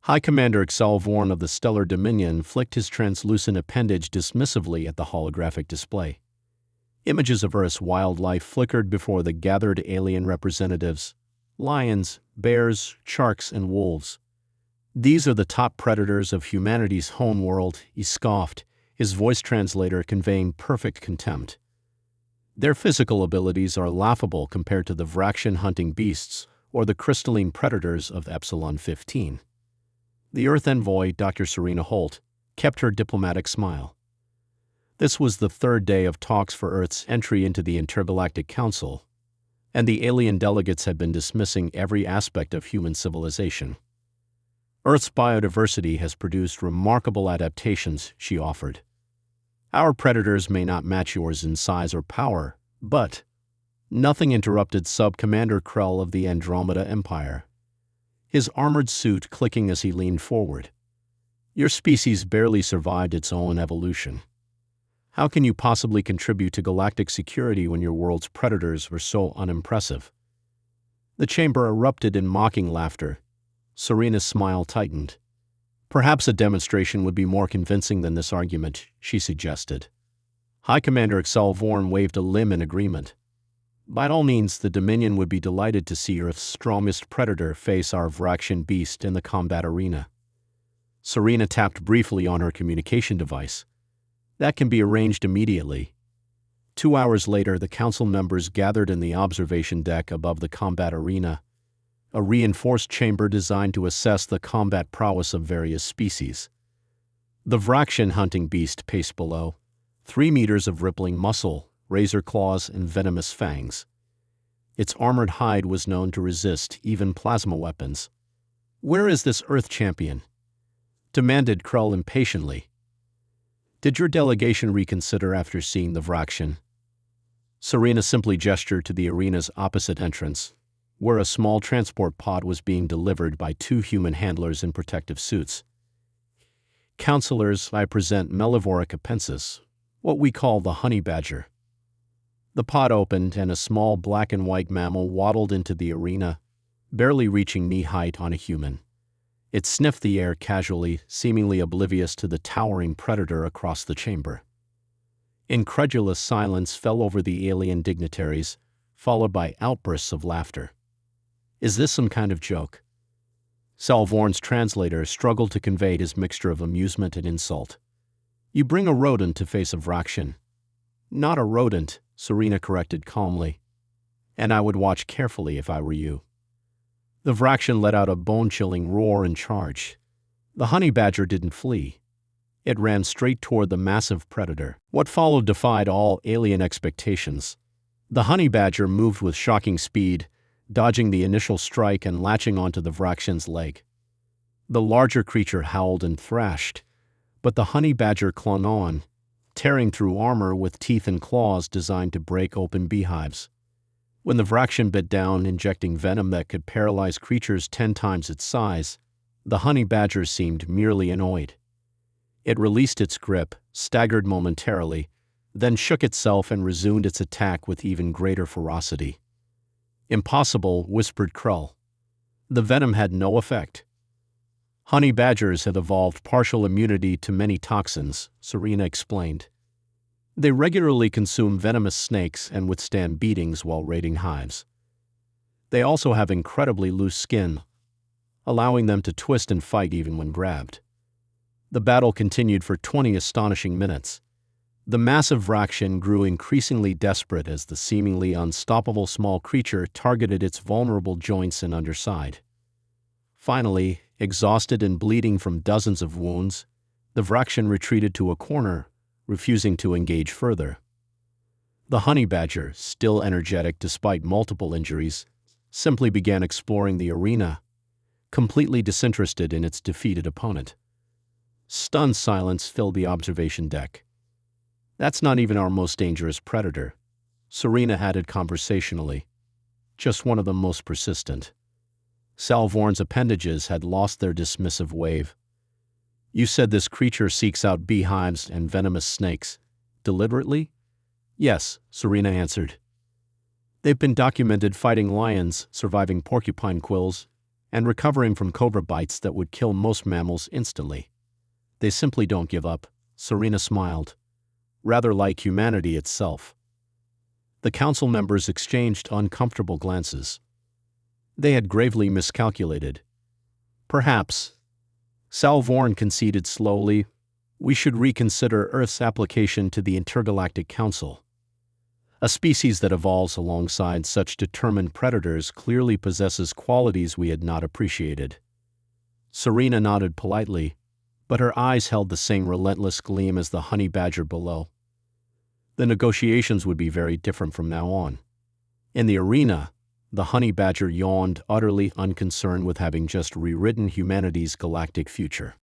High Commander Excel Vorn of the Stellar Dominion flicked his translucent appendage dismissively at the holographic display. Images of Earth's wildlife flickered before the gathered alien representatives: lions, bears, sharks, and wolves. "These are the top predators of humanity's homeworld," he scoffed, his voice translator conveying perfect contempt. "Their physical abilities are laughable compared to the Vraxian hunting beasts or the crystalline predators of Epsilon 15. The Earth envoy, Dr. Serena Holt, kept her diplomatic smile. This was the third day of talks for Earth's entry into the Intergalactic Council, and the alien delegates had been dismissing every aspect of human civilization. "Earth's biodiversity has produced remarkable adaptations," she offered. "Our predators may not match yours in size or power, but—" Nothing interrupted Sub-Commander Krell of the Andromeda Empire, his armored suit clicking as he leaned forward. "Your species barely survived its own evolution. How can you possibly contribute to galactic security when your world's predators were so unimpressive?" The chamber erupted in mocking laughter. Serena's smile tightened. "Perhaps a demonstration would be more convincing than this argument," she suggested. High Commander Excel Vorn waved a limb in agreement. "By all means, the Dominion would be delighted to see Earth's strongest predator face our Vraxian beast in the combat arena." Serena tapped briefly on her communication device. "That can be arranged immediately." 2 hours later, the council members gathered in the observation deck above the combat arena, a reinforced chamber designed to assess the combat prowess of various species. The Vraxian hunting beast paced below, 3 meters of rippling muscle, razor claws, and venomous fangs. Its armored hide was known to resist even plasma weapons. "Where is this Earth champion?" demanded Krell impatiently. "Did your delegation reconsider after seeing the Vraxian?" Serena simply gestured to the arena's opposite entrance, where a small transport pod was being delivered by 2 human handlers in protective suits. "Counselors, I present Mellivora capensis, what we call the honey badger." The pod opened, and a small black and white mammal waddled into the arena, barely reaching knee-height on a human. It sniffed the air casually, seemingly oblivious to the towering predator across the chamber. Incredulous silence fell over the alien dignitaries, followed by outbursts of laughter. "Is this some kind of joke?" Salvorn's translator struggled to convey his mixture of amusement and insult. "You bring a rodent to face a Vraxian." "Not a rodent," Serena corrected calmly. "And I would watch carefully if I were you." The Vraxian let out a bone-chilling roar and charged. The honey badger didn't flee. It ran straight toward the massive predator. What followed defied all alien expectations. The honey badger moved with shocking speed, dodging the initial strike and latching onto the Vraxian's leg. The larger creature howled and thrashed, but the honey badger clung on, tearing through armor with teeth and claws designed to break open beehives. When the Vraxian bit down, injecting venom that could paralyze creatures 10 times its size, the honey badger seemed merely annoyed. It released its grip, staggered momentarily, then shook itself and resumed its attack with even greater ferocity. "Impossible," whispered Krell. "The venom had no effect." "Honey badgers have evolved partial immunity to many toxins," Serena explained. "They regularly consume venomous snakes and withstand beatings while raiding hives. They also have incredibly loose skin, allowing them to twist and fight even when grabbed." The battle continued for 20 astonishing minutes. The massive Vraxian grew increasingly desperate as the seemingly unstoppable small creature targeted its vulnerable joints and underside. Finally, exhausted and bleeding from dozens of wounds, the Vraxian retreated to a corner, refusing to engage further. The honey badger, still energetic despite multiple injuries, simply began exploring the arena, completely disinterested in its defeated opponent. Stunned silence filled the observation deck. "That's not even our most dangerous predator," Serena added conversationally. "Just one of the most persistent." Salvorn's appendages had lost their dismissive wave. "You said this creature seeks out beehives and venomous snakes. Deliberately?" "Yes," Serena answered. "They've been documented fighting lions, surviving porcupine quills, and recovering from cobra bites that would kill most mammals instantly. They simply don't give up, Serena smiled, rather like humanity itself. The council members exchanged uncomfortable glances. They had gravely miscalculated. Perhaps, Salvorn conceded slowly, we should reconsider Earth's application to the Intergalactic Council. A species that evolves alongside such determined predators clearly possesses qualities we had not appreciated. Serena nodded politely, but her eyes held the same relentless gleam as the honey badger below. The negotiations would be very different from now on. In the arena, the honey badger yawned, utterly unconcerned with having just rewritten humanity's galactic future.